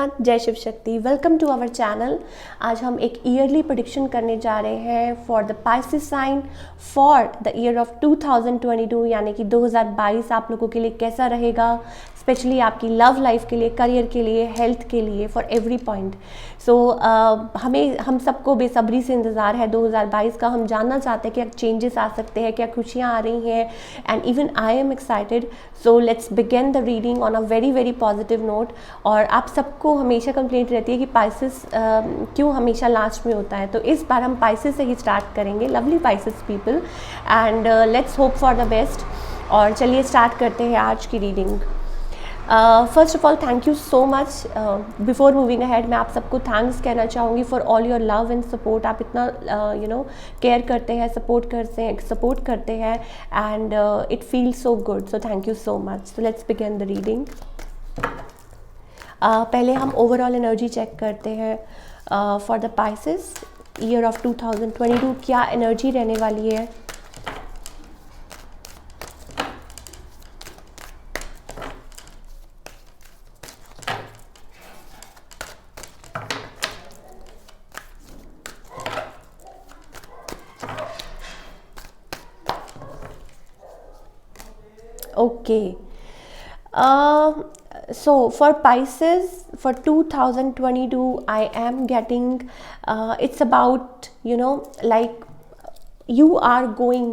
जय Shiv Shakti. Welcome to our channel. आज हम एक ईयरली प्रेडिक्शन करने जा रहे हैं for the Pisces sign for the year of 2022, यानी कि 2022 आप लोगों के लिए कैसा रहेगा, स्पेशली आपकी लव लाइफ के लिए, करियर के लिए, हेल्थ के लिए, फॉर एवरी पॉइंट। सो हम सबको बेसब्री से इंतज़ार है 2022 का। हम जानना चाहते हैं क्या चेंजेस आ सकते हैं, क्या खुशियाँ आ रही हैं, and even I am excited. So let's begin the reading on a very very positive note. और आप सबको हमेशा कंप्लेंट रहती है कि पाइसेस क्यों हमेशा लास्ट में होता है, तो इस बार हम पाइसेस से ही स्टार्ट करेंगे, lovely Pisces people, and let's hope for the best. और चलिए स्टार्ट करते हैं आज की reading. First of all thank you so much. Before moving ahead मैं आप सबको थैंक्स कहना चाहूँगी for all your love and support. आप इतना केयर करते हैं, सपोर्ट करते हैं, and it feels so good. So thank you so much. So let's begin the reading. पहले हम ओवरऑल एनर्जी चेक करते हैं for the Pisces year of 2022। क्या एनर्जी रहने वाली है। Okay. So for Pisces for 2022 I am getting it's about like you are going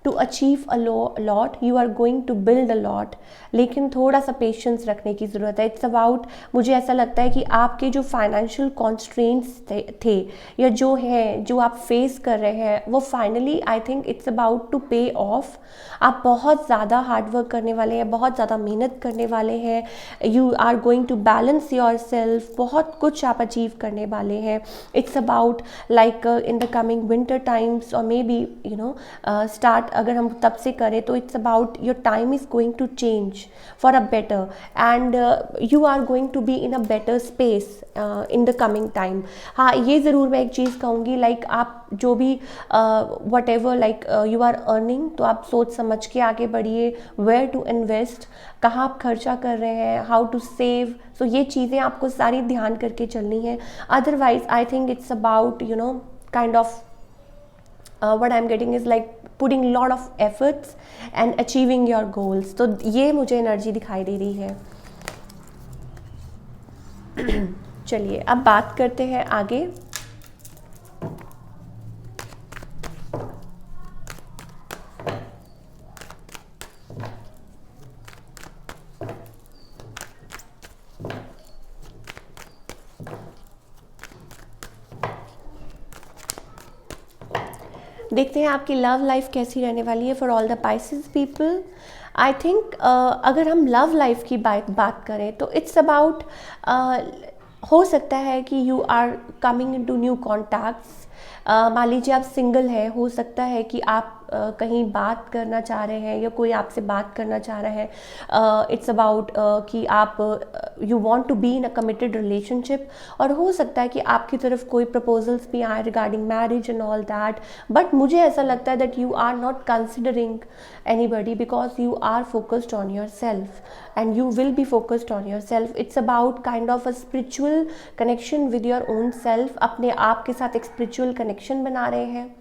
to achieve a lot, you are going to build a lot, लेकिन थोड़ा सा patience रखने की ज़रूरत है। इट्स अबाउट, मुझे ऐसा लगता है कि आपके जो फाइनेंशियल कॉन्स्ट्रेंट्स थे या जो आप फेस कर रहे हैं, वो finally I think it's about to pay off. आप बहुत ज़्यादा हार्डवर्क करने वाले हैं, बहुत ज़्यादा मेहनत करने वाले हैं। You are going to balance yourself, बहुत कुछ आप अचीव करने वाले हैं। It's about like in the coming winter times और मे बी स्टार्ट अगर हम तब से करें तो it's about your time is going to change for a better, and you are going to be in a better space in the coming time. हाँ, ये ज़रूर मैं एक चीज़ कहूँगी, लाइक आप जो भी whatever like you are earning, तो आप सोच समझ के आगे बढ़िए। वेयर टू इन्वेस्ट, कहाँ आप खर्चा कर रहे हैं, हाउ टू सेव। सो ये चीज़ें आपको सारी ध्यान करके चलनी है। Otherwise I think it's about kind of what I'm getting is like putting lot of efforts and achieving your goals। तो ये मुझे एनर्जी दिखाई दे रही है। चलिए अब बात करते हैं आगे। देखते हैं आपकी लव लाइफ कैसी रहने वाली है for all the Pisces people. I think अगर हम लव लाइफ की बात करें तो इट्स अबाउट हो सकता है कि you are coming into new contacts. मान लीजिए आप सिंगल हैं, हो सकता है कि आप कहीं बात करना चाह रहे हैं या कोई आपसे बात करना चाह रहा है। इट्स अबाउट कि आप you want to be in a committed relationship, और हो सकता है कि आपकी तरफ कोई प्रपोजल्स भी आए regarding marriage and all that. But मुझे ऐसा लगता है that you are not considering anybody because you are focused on your self and you will be focused on yourself। it's about kind of a spiritual connection with your own self। अपने आप के साथ एक spiritual connection बना रहे हैं,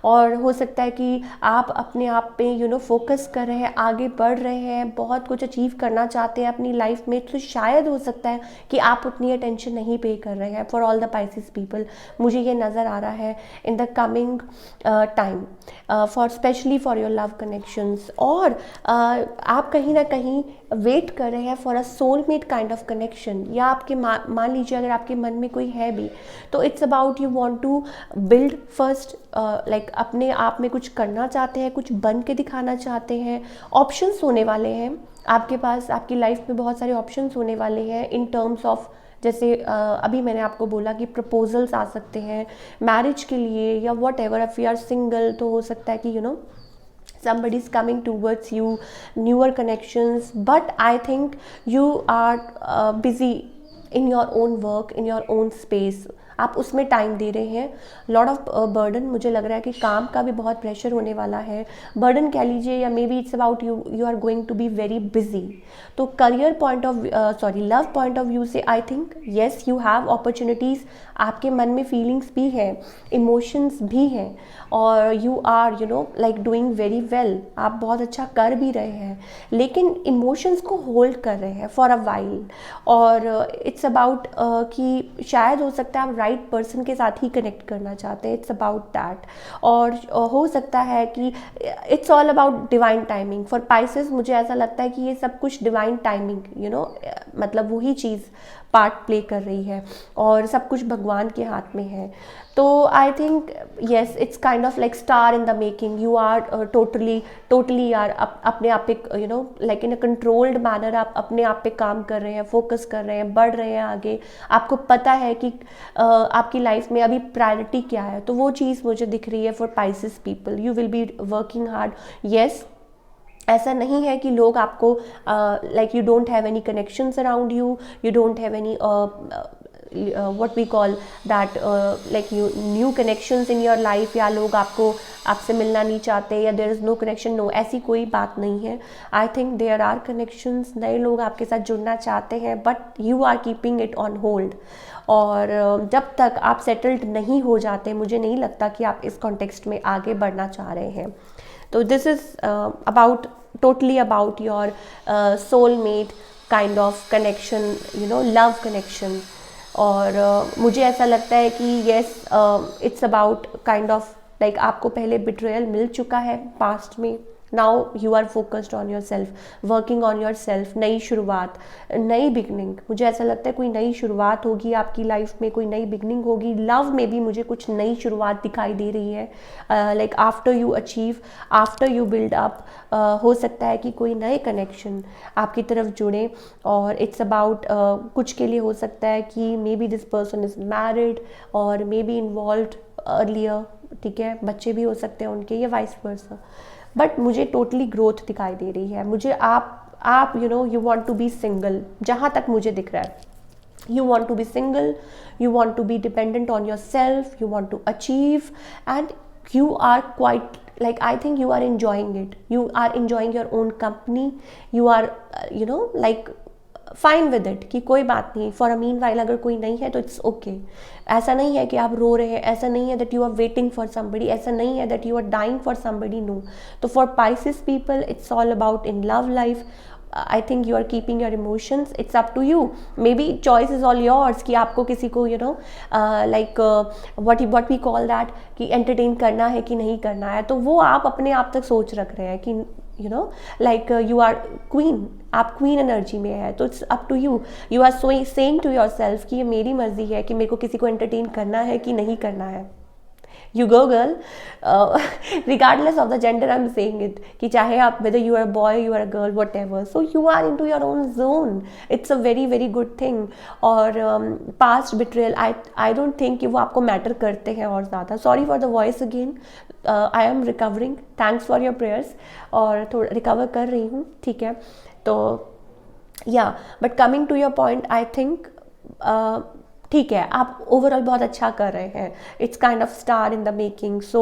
और हो सकता है कि आप अपने आप पे फोकस कर रहे हैं, आगे बढ़ रहे हैं, बहुत कुछ अचीव करना चाहते हैं अपनी लाइफ में। तो शायद हो सकता है कि आप उतनी अटेंशन नहीं पे कर रहे हैं for all the Pisces people. मुझे ये नज़र आ रहा है इन the coming time for specially for your love connections. और आप कहीं ना कहीं वेट कर रहे हैं for a soulmate kind of connection, या आपके मान लीजिए अगर आपके मन में कोई है भी, तो it's about you want to build first, like अपने आप में कुछ करना चाहते हैं, कुछ बन के दिखाना चाहते हैं। ऑप्शंस होने वाले हैं आपके पास, आपकी लाइफ में बहुत सारे ऑप्शंस होने वाले हैं इन टर्म्स ऑफ, जैसे अभी मैंने आपको बोला कि प्रपोजल्स आ सकते हैं मैरिज के लिए, या whatever. If you are single तो हो सकता है कि somebody is coming towards you, newer connections, but I think you are busy in your own work, in your own space। आप उसमें टाइम दे रहे हैं। लॉट ऑफ बर्डन, मुझे लग रहा है कि काम का भी बहुत प्रेशर होने वाला है, बर्डन कह लीजिए, या maybe it's about you are going to be very busy. तो career point of love point of view से I think yes you have opportunities, आपके मन में फीलिंग्स भी हैं, इमोशंस भी हैं, और you are like doing very well, आप बहुत अच्छा कर भी रहे हैं, लेकिन इमोशंस को होल्ड कर रहे हैं फॉर अ वाइल। और इट्स अबाउट कि शायद हो सकता है आप राइट पर्सन के साथ ही कनेक्ट करना चाहते हैं, इट्स अबाउट दैट। और हो सकता है कि it's all about divine timing for Pisces. मुझे ऐसा लगता है कि ये सब कुछ डिवाइन टाइमिंग मतलब वही चीज़ पार्ट प्ले कर रही है, और सब कुछ भगवान के हाथ में है। तो I think yes it's kind of like star in the making, you are totally यार अपने आप पे like in a controlled manner आप अपने आप पे काम कर रहे हैं, फोकस कर रहे हैं, बढ़ रहे हैं आगे। आपको पता है कि आपकी लाइफ में अभी प्रायोरिटी क्या है, तो वो चीज़ मुझे दिख रही है for Pisces people. You will be working hard, yes. ऐसा नहीं है कि लोग आपको like you don't have any connections around you, you don't have any what we call that like you new connections in your life, या लोग आपसे मिलना नहीं चाहते, या there is no connection, no, ऐसी कोई बात नहीं है। I think there are connections, नए लोग आपके साथ जुड़ना चाहते हैं, but you are keeping it on hold। और जब तक आप सेटल्ड नहीं हो जाते, मुझे नहीं लगता कि आप इस कॉन्टेक्स्ट में आगे बढ़ना चाह रहे हैं। तो this is about totally about your soulmate kind of connection, love connection. और मुझे ऐसा लगता है कि yes it's about kind of like आपको पहले बिट्रेयल मिल चुका है पास्ट में, now you are focused on your self, working on your self, नई शुरुआत, नई बिगनिंग। मुझे ऐसा लगता है कोई नई शुरुआत होगी आपकी लाइफ में, कोई नई बिगनिंग होगी। लव में भी मुझे कुछ नई शुरुआत दिखाई दे रही है, like after you achieve, after you build up, हो सकता है कि कोई नए कनेक्शन आपकी तरफ जुड़े। और इट्स अबाउट कुछ के लिए हो सकता है कि may be this person is married और मे बी इन्वॉल्व्ड अर्लियर, ठीक है, बच्चे भी हो सकते हैं उनके, या वाइस वर्सा। बट मुझे टोटली ग्रोथ दिखाई दे रही है। मुझे आप you want to be single, जहाँ तक मुझे दिख रहा है, you want to be single, you want to be dependent on yourself, you want to achieve, and you are quite like, I think you are enjoying it, you are enjoying your own company, you are like fine with it कि कोई बात नहीं, for a mean while अगर कोई नहीं है तो it's okay. ऐसा नहीं है कि आप रो रहे हैं, ऐसा नहीं है that you are waiting for somebody, ऐसा नहीं है that you are dying for somebody, no. तो for Pisces people it's all about in love life, I think you are keeping your emotions, it's up to you, maybe choice is all yours कि आपको किसी को like what we call that कि entertain करना है कि नहीं करना है, तो वो आप अपने आप तक सोच रख रहे हैं कि लाइक यू आर क्वीन, आप क्वीन एनर्जी में है, तो it's up to you, you are saying to your self कि ये मेरी मर्जी है कि मेरे को किसी को एंटरटेन करना है कि नहीं करना है। You go girl, regardless of the gender I'm saying it, कि चाहे आप whether you are a boy, you are a girl, whatever, so you are into your own zone, it's a very very good thing। और past betrayal I don't think कि वो आपको matter करते हैं और ज़्यादा। Sorry for the voice again, I am recovering, thanks for your prayers, और थोड़ा रिकवर कर रही हूँ, ठीक है। तो या but coming to your point, I think ठीक है, आप ओवरऑल बहुत अच्छा कर रहे हैं, it's kind of star in the making, so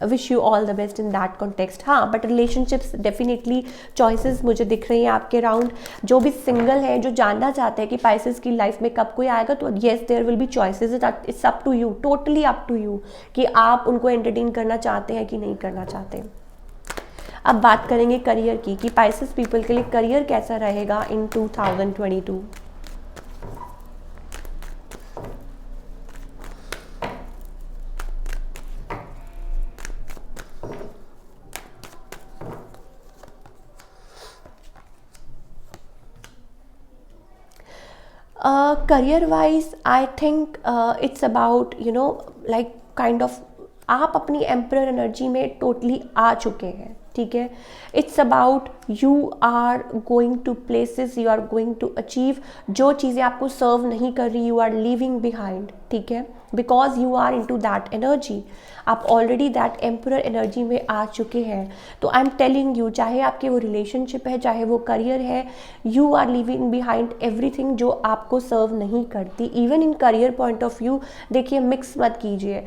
wish you all the best in that context. हाँ, बट रिलेशनशिप्स डेफिनेटली चॉइसेस मुझे दिख रही हैं आपके अराउंड। जो भी सिंगल हैं, जो जानना चाहते हैं कि पाइसेस की लाइफ में कब कोई आएगा, तो yes there will be choices, it's up to you, totally up to you कि आप उनको एंटरटेन करना चाहते हैं कि नहीं करना चाहते। अब बात करेंगे करियर की कि पाइसेस पीपल के लिए करियर कैसा रहेगा in 2022। Career wise I think it's about like kind of आप अपनी एम्परर एनर्जी में टोटली आ चुके हैं, ठीक है। It's about you are going to places, you are going to achieve. जो चीज़ें आपको सर्व नहीं कर रही, यू आर लीविंग बिहाइंड, ठीक है, because you are into that energy, आप ऑलरेडी दैट एम्परर एनर्जी में आ चुके हैं। तो आई एम टेलिंग यू, चाहे आपके वो रिलेशनशिप है, चाहे वो करियर है, you are living behind everything जो आपको सर्व नहीं करती। Even in career point of view देखिए, मिक्स मत कीजिए।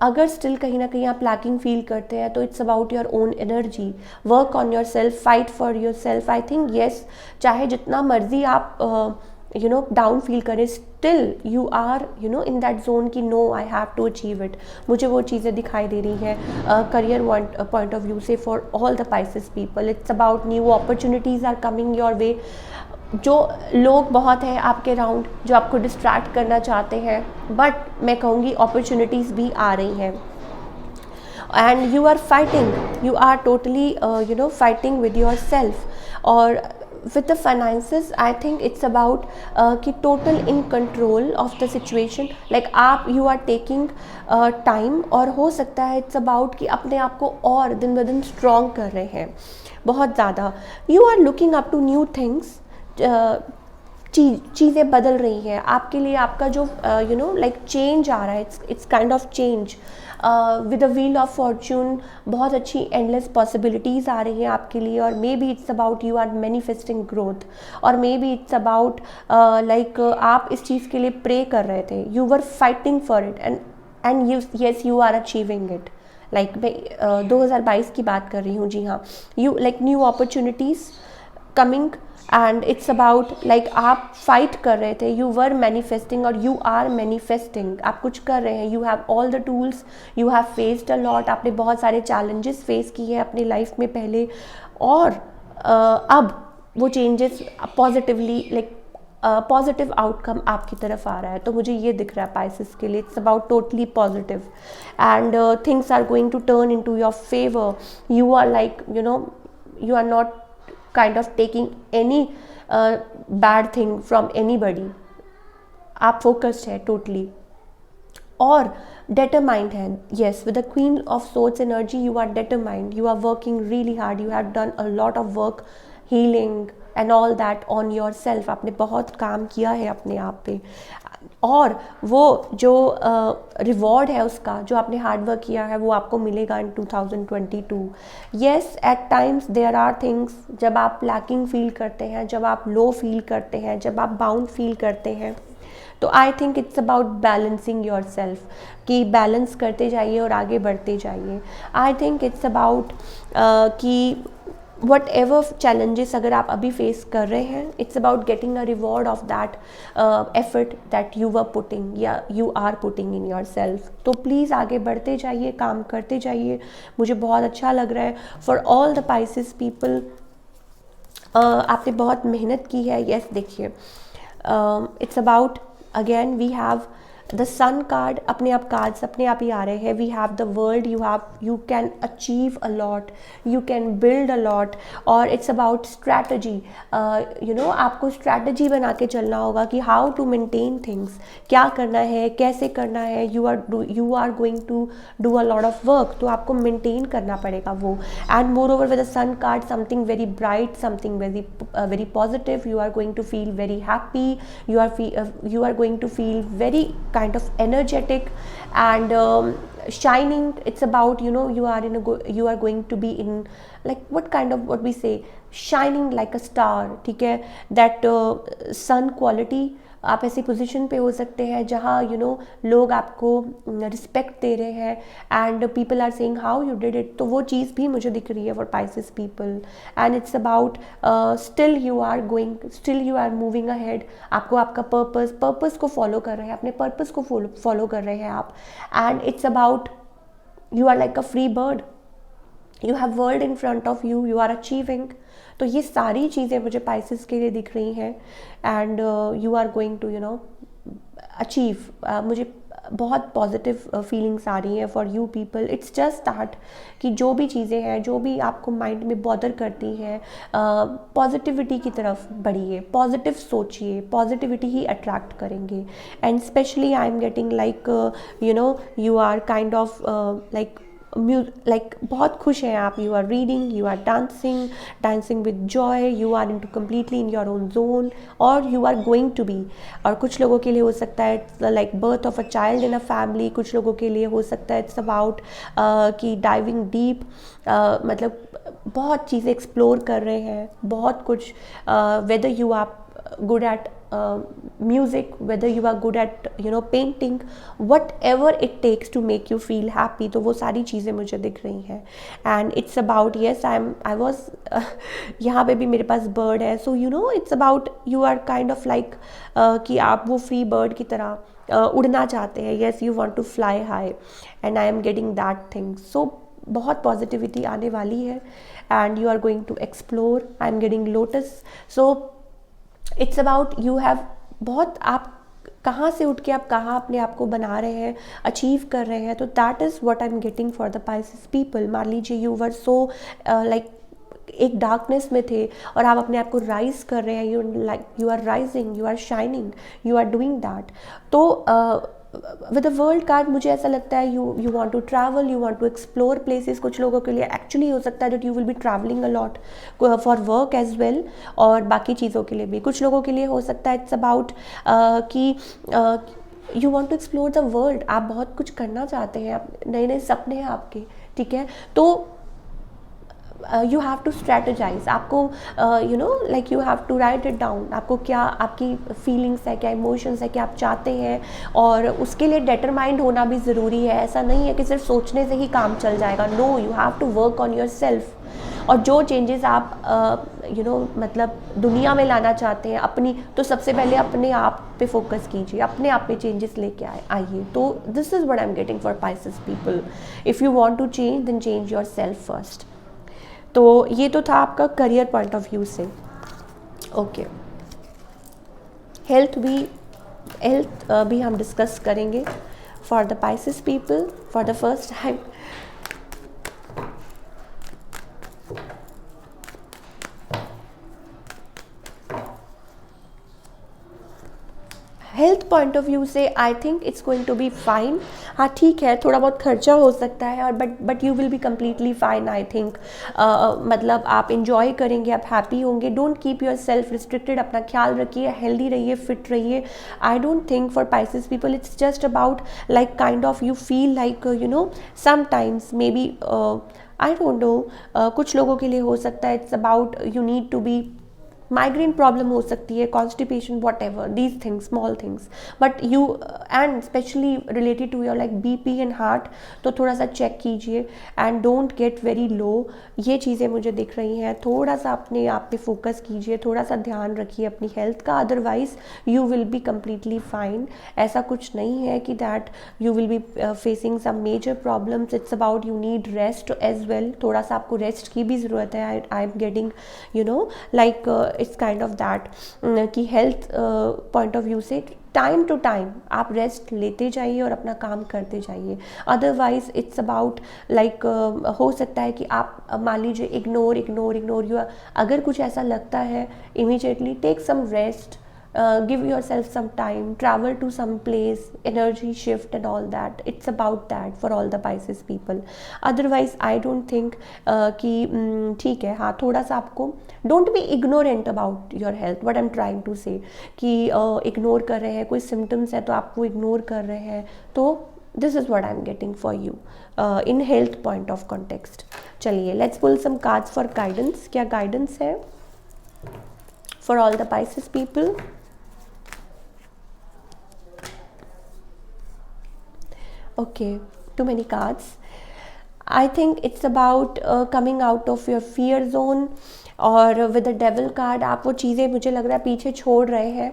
अगर स्टिल कहीं ना कहीं आप लैकिंग फील करते हैं तो it's about your own energy, work on your self, fight for your self. I think yes, चाहे जितना मर्जी आप डाउन फील करें, still you are in that zone कि no, I have to achieve it. मुझे वो चीज़ें दिखाई दे रही हैं करियर पॉइंट ऑफ व्यू से for all the Pisces people. It's about new opportunities are coming your way. जो लोग बहुत हैं आपके अराउंड जो आपको डिस्ट्रैक्ट करना चाहते हैं, बट मैं कहूँगी अपॉर्चुनिटीज़ भी आ रही हैं। And you are fighting, you are totally fighting with yourself. और with the finances I think it's about कि total in control of the situation, like आप you are taking time, और हो सकता है it's about कि अपने आप को और दिन ब दिन strong कर रहे हैं बहुत ज़्यादा। you are looking up to new things, चीज़ें बदल रही हैं आपके लिए, आपका जो लाइक चेंज आ रहा है, it's kind of change with a wheel of Fortune. बहुत अच्छी एंडलेस पॉसिबिलिटीज़ आ रही हैं आपके लिए, और maybe it's about you are manifesting growth, और maybe it's about like आप इस चीज़ के लिए प्रे कर रहे थे, you were fighting for it, and yes you are achieving it. Like मैं 2022 की बात कर रही हूँ, जी हाँ। You like new opportunities coming, and it's about like आप फाइट कर रहे थे, यू वर मैनिफेस्टिंग और यू आर मैनिफेस्टिंग, आप कुछ कर रहे हैं, you have all the tools, you have faced a lot, आपने बहुत सारे चैलेंजेस फेस किए हैं अपनी लाइफ में पहले, और अब वो changes positively like positive outcome आपकी तरफ आ रहा है। तो मुझे ये दिख रहा है पाइसेस के लिए, it's about totally positive, and things are going to turn into your favour. You are like you are not kind of taking any bad thing from anybody, आप focused है totally, और determined है। yes, with the queen of swords energy you are determined, you are working really hard, you have done a lot of work, healing and all that on yourself, आपने बहुत काम किया है अपने आप पे, और वो जो रिवॉर्ड है उसका, जो आपने हार्ड वर्क किया है, वो आपको मिलेगा in 2022। Yes, at times there are things, जब आप लैकिंग फील करते हैं, जब आप लो फील करते हैं, जब आप बाउंड फील करते हैं, तो I think it's about balancing your self, कि बैलेंस करते जाइए और आगे बढ़ते जाइए। आई थिंक इट्स अबाउट कि वट एवर चैलेंजेस अगर आप अभी फेस कर रहे हैं, it's about getting a reward of that effort that you were putting या you are putting in your self. तो प्लीज़ आगे बढ़ते जाइए, काम करते जाइए, मुझे बहुत अच्छा लग रहा है। For all the Pisces people, आपने बहुत मेहनत की है। यस, देखिए, it's about again we have the sun card, अपने आप कार्ड्स अपने आप ही आ रहे हैं। We have the world, you can achieve a lot, you can build a lot, और इट्स अबाउट स्ट्रैटेजी। आपको स्ट्रैटेजी बना के चलना होगा कि हाउ टू मेंटेन थिंग्स, क्या करना है, कैसे करना है। You are going to do a lot of work, तो आपको मेंटेन करना पड़ेगा वो। And moreover with the sun card, something very bright, something very positive, you are going to feel very happy, you are going to feel very kind of energetic and shining. It's about you are going to be in like what we say, shining like a star, ठीक है। that sun quality, आप ऐसी position पे हो सकते हैं जहाँ लोग आपको रिस्पेक्ट दे रहे हैं, and people are saying how you did it. तो वो चीज़ भी मुझे दिख रही है for Pisces people, and it's about still you are moving ahead. आपको आपका पर्पस को फॉलो कर रहे हैं, अपने पर्पस को फॉलो कर रहे हैं आप, and it's about you are like a free bird, you have world in front of you, you are achieving. तो ये सारी चीज़ें मुझे पाइसेस के लिए दिख रही हैं, and you are going to achieve. मुझे बहुत पॉजिटिव फीलिंग्स आ रही हैं for you people. It's just that कि जो भी चीज़ें हैं, जो भी आपको माइंड में बॉदर करती हैं, पॉजिटिविटी की तरफ बढ़िए, पॉजिटिव सोचिए, पॉजिटिविटी ही अट्रैक्ट करेंगे। And specially I am getting like you are kind of like like बहुत खुश हैं आप, you are reading, you are dancing, dancing with joy, you are into completely in your own zone, और you are going to be. और कुछ लोगों के लिए हो सकता है like birth of a child in a family, कुछ लोगों के लिए हो सकता है इट्स अबाउट कि डाइविंग डीप, मतलब बहुत चीज़ें एक्सप्लोर कर रहे हैं, बहुत कुछ, whether you are good at music, whether you are good at painting, whatever it takes to make you feel happy, तो वो सारी चीज़ें मुझे दिख रही हैं। and it's about, yes, I was यहाँ पे भी मेरे पास bird है, so it's about you are kind of like कि आप वो free bird की तरह उड़ना चाहते हैं, yes, you want to fly high, and I am getting that thing, so बहुत पॉजिटिविटी आने वाली है, and you are going to explore, I am getting lotus, so it's about you have बहुत, आप कहाँ से उठ के आप कहाँ अपने आप को बना रहे हैं, अचीव कर रहे हैं, तो that is what I am getting for the Pisces people. मान लीजिए यू वर सो लाइक एक डार्कनेस में थे और आप अपने आप को राइज कर रहे हैं, you are rising, you are shining, you are doing that. तो विद द वर्ल्ड कार्ड मुझे ऐसा लगता है you want to travel, you want to explore places. कुछ लोगों के लिए एक्चुअली हो सकता है that you will be travelling a lot for work as well, और बाकी चीज़ों के लिए भी। कुछ लोगों के लिए हो सकता है इट्स अबाउट कि you want to explore the world, आप बहुत कुछ करना चाहते हैं, आप नए नए सपने हैं आपके, ठीक है। तो यू हैव टू स्ट्रैटेजाइज, आपको like you have to write it down, आपको क्या आपकी फीलिंग्स है, क्या इमोशंस है, क्या आप चाहते हैं, और उसके लिए डिटरमाइंड होना भी ज़रूरी है। ऐसा नहीं है कि सिर्फ सोचने से ही काम चल जाएगा, no, you have to work on your self. और जो चेंजेस आप मतलब दुनिया में लाना चाहते हैं अपनी, तो सबसे पहले अपने आप पे फोकस कीजिए, अपने आप पे चेंजेस लेके आइए। तो this is what I am getting for Pisces people, if you want to change then change your self first. तो ये तो था आपका करियर पॉइंट ऑफ व्यू से। ओके, हेल्थ भी हम डिस्कस करेंगे for the Pisces people for the first time. Health point of view से I think it's going to be fine. हाँ ठीक है, थोड़ा बहुत खर्चा हो सकता है, और but you will be completely fine I think. मतलब आप इंजॉय करेंगे, आप हैप्पी होंगे। Don't keep yourself restricted, अपना ख्याल रखिए, हेल्दी रहिए, फिट रहिए। I don't think for Pisces people it's just about like kind of you feel like sometimes maybe I don't know, कुछ लोगों के लिए हो सकता है it's about you need to be, migraine problem हो सकती है, constipation, whatever these things, small things, but you and specially related to your like BP and heart, तो थोड़ा सा चेक कीजिए and don't get very low. ये चीज़ें मुझे दिख रही हैं, थोड़ा सा अपने आप पे फोकस कीजिए, थोड़ा सा ध्यान रखिए अपनी हेल्थ का, otherwise you will be completely fine. ऐसा कुछ नहीं है कि that you will be facing some major problems, it's about you need rest as well. थोड़ा सा आपको रेस्ट की भी ज़रूरत है। I am getting like it's kind of that कि हेल्थ पॉइंट ऑफ व्यू से टाइम टू टाइम आप रेस्ट लेते जाइए और अपना काम करते जाइए। अदरवाइज इट्स अबाउट लाइक हो सकता है कि आप मान लीजिए इग्नोर यू, अगर कुछ ऐसा लगता है immediately take some rest, give yourself some time, travel to some place, energy shift and all that. It's about that for all the Pisces people. Otherwise I don't think कि ठीक है, हाँ थोड़ा सा आपको don't be ignorant about your health. What I'm trying to say कि ignore कर रहे हैं, कोई symptoms है तो आप वो ignore कर रहे हैं, तो this is what I'm getting for you in health point of context. चलिए let's pull some cards for guidance. क्या guidance है for all the Pisces people? Okay, too many cards. I think it's about coming out of your fear zone, और with the devil card आप वो चीज़ें मुझे लग रहा है पीछे छोड़ रहे हैं,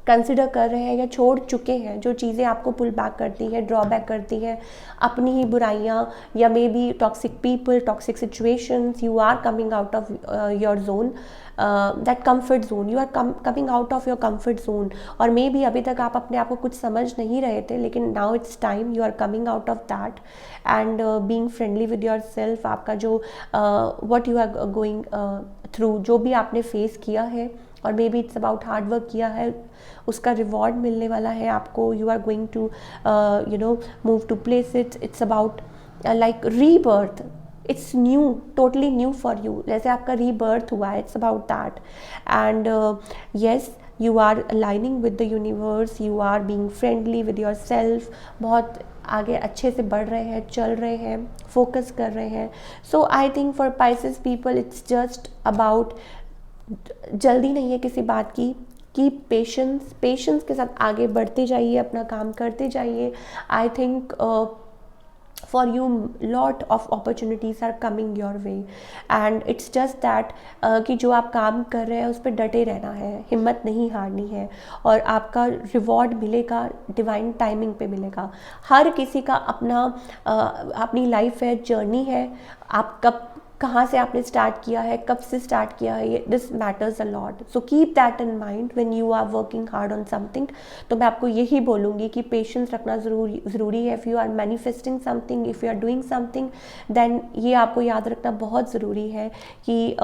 कंसिडर कर रहे हैं या छोड़ चुके हैं, जो चीज़ें आपको पुल बैक करती हैं, ड्रॉबैक करती हैं, अपनी ही बुराइयाँ या maybe toxic people, toxic situations. You are coming out of your zone, that comfort zone, you are coming out of your comfort zone. और मे बी अभी तक आप अपने आप को कुछ समझ नहीं रहे थे, लेकिन now it's time you are coming out of that and being friendly with yourself. आपका जो what you are going through, जो भी आपने फेस किया है और maybe it's about hard work किया है, उसका रिवॉर्ड मिलने वाला है आपको। You are going to move to place it's about like rebirth, it's new, totally new for you, जैसे आपका रीबर्थ हुआ है, it's about that. And yes, you are aligning with the universe, you are being friendly with yourself, बहुत आगे अच्छे से बढ़ रहे हैं, चल रहे हैं, फोकस कर रहे हैं. So I think for Pisces people it's just about, जल्दी नहीं है किसी बात की, पेशेंस के साथ आगे बढ़ते जाइए, अपना काम करते जाइए. I think for you lot of opportunities are coming your way, and it's just that कि जो आप काम कर रहे हैं उस पर डटे रहना है, हिम्मत नहीं हारनी है, और आपका रिवॉर्ड मिलेगा, डिवाइन टाइमिंग पे मिलेगा. हर किसी का अपना अपनी लाइफ है, जर्नी है. आप कब, कहाँ से आपने स्टार्ट किया है, कब से स्टार्ट किया है, ये this matters a lot. So keep that in mind when you are working hard on something. तो मैं आपको यही बोलूँगी कि पेशेंस रखना ज़रूरी है. If you are manifesting something, if you are doing something, then ये आपको याद रखना बहुत ज़रूरी है कि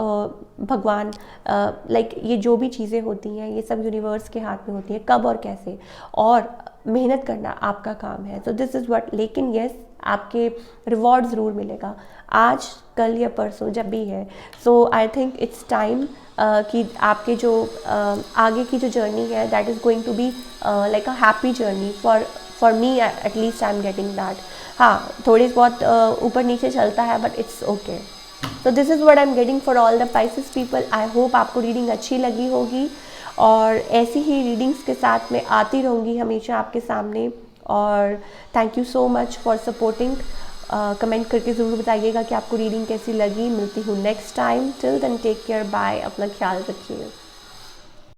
भगवान, लाइक ये जो भी चीज़ें होती हैं ये सब यूनिवर्स के हाथ में होती हैं, कब और कैसे, और मेहनत करना आपका काम है. So this is what. लेकिन येस, आपके रिवॉर्ड ज़रूर मिलेगा, आज, कल या परसों, जब भी है. So I think it's time कि आपके जो आगे की जो जर्नी है, that is going to be like a happy journey for me, at least I am getting that. हाँ, थोड़ी बहुत ऊपर नीचे चलता है, but it's okay. So this is what I am getting for all the Pisces people. I hope आपको reading अच्छी लगी होगी, और ऐसी ही रीडिंग्स के साथ मैं आती रहूँगी हमेशा आपके सामने. और thank you so much for supporting. Comment करके ज़रूर बताइएगा कि आपको रीडिंग कैसी लगी. मिलती हूँ next time. Till then take care, bye, अपना ख्याल रखिए.